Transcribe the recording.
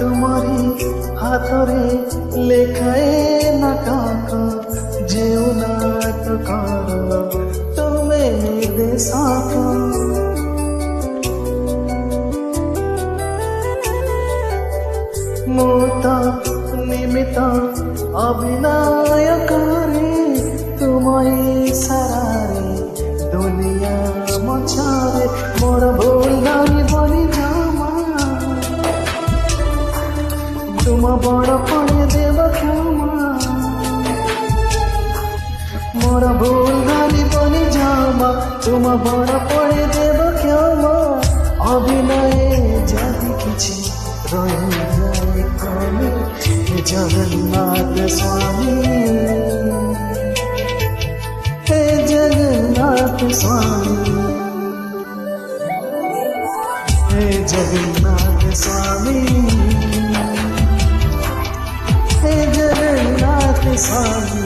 तुम्हारी हाथरे लेखाए नाटक जेउ नाटक तुमे निर्देशक मुत निमित्त अभिनय करे तुम सारे दुनिया मछारे मोर भूल नहीं बनी जामा तुम बड़ पड़े देव क्षमा मोर भूल नहीं बनी जामा तुम बड़ पड़े देव क्षमा अभिनय जाति किछि रही जाए कमी हे जगन्नाथ स्वामी हे जगन्नाथ स्वामी हे जगन्नाथ स्वामी हे जगन्नाथ स्वामी।